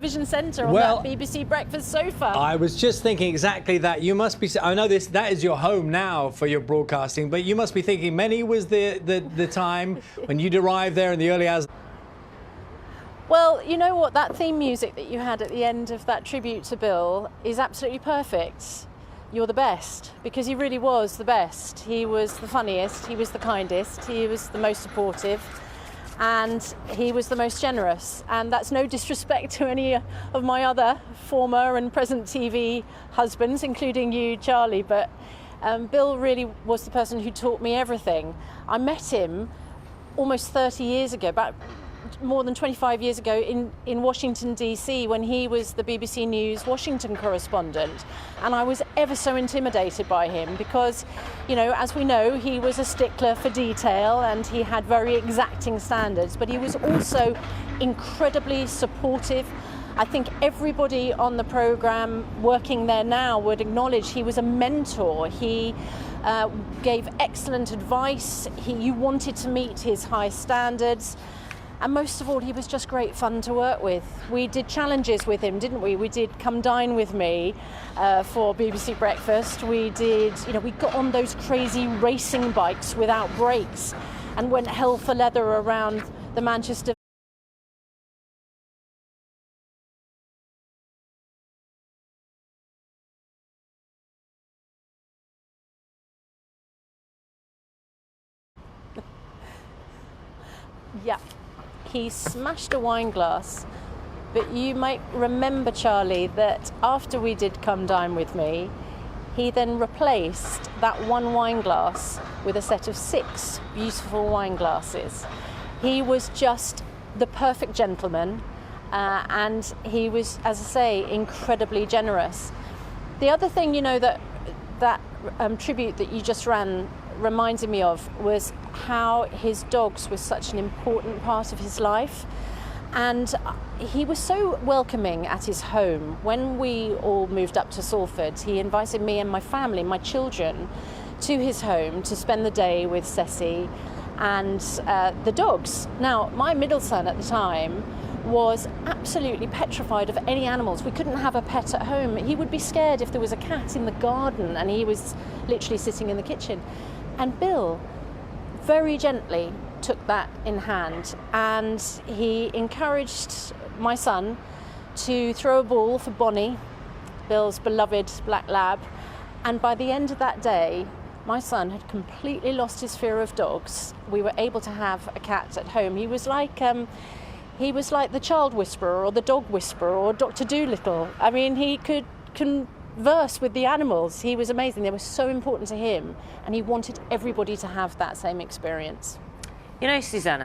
Vision Centre on Well, that BBC breakfast sofa. I was just thinking exactly that. You must be, I know that is your home now for your broadcasting, but you must be thinking many was the time when you'd arrive there in the early hours. Well, you know what, that theme music that you had at the end of that tribute to Bill is absolutely perfect. You're the best, because he really was the best. He was the funniest, he was the kindest, he was the most supportive, and he was the most generous. And that's no disrespect to any of my other former and present TV husbands, including you, Charlie, but Bill really was the person who taught me everything. I met him almost 30 years ago, about more than 25 years ago in Washington, D.C., when he was the BBC News Washington correspondent. And I was ever so intimidated by him because, you know, as we know, he was a stickler for detail and he had very exacting standards, but he was also incredibly supportive. I think everybody on the programme working there now would acknowledge he was a mentor. He gave excellent advice. You wanted to meet his high standards. And most of all, he was just great fun to work with. We did challenges with him, didn't we? We did Come Dine With Me for BBC Breakfast. We did, you know, we got on those crazy racing bikes without brakes and went hell for leather around the Manchester. Yeah. He smashed a wine glass, but you might remember, Charlie, that after we did Come Dine With Me, he then replaced that one wine glass with a set of 6 beautiful wine glasses. He was just the perfect gentleman, and he was, as I say, incredibly generous. The other thing, you know, that tribute that you just ran reminded me of was how his dogs were such an important part of his life, and he was so welcoming at his home. When we all moved up to Salford, he invited me and my family, my children, to his home to spend the day with Ceci and the dogs. Now, my middle son at the time was absolutely petrified of any animals. We couldn't have a pet at home. He would be scared if there was a cat in the garden and he was literally sitting in the kitchen. And Bill very gently took that in hand, and he encouraged my son to throw a ball for Bonnie, Bill's beloved black lab. And by the end of that day, my son had completely lost his fear of dogs. We were able to have a cat at home. He was like the child whisperer or the dog whisperer or Dr. Dolittle. I mean, he could converse with the animals. He was amazing. They were so important to him, and he wanted everybody to have that same experience. You know, Susanna,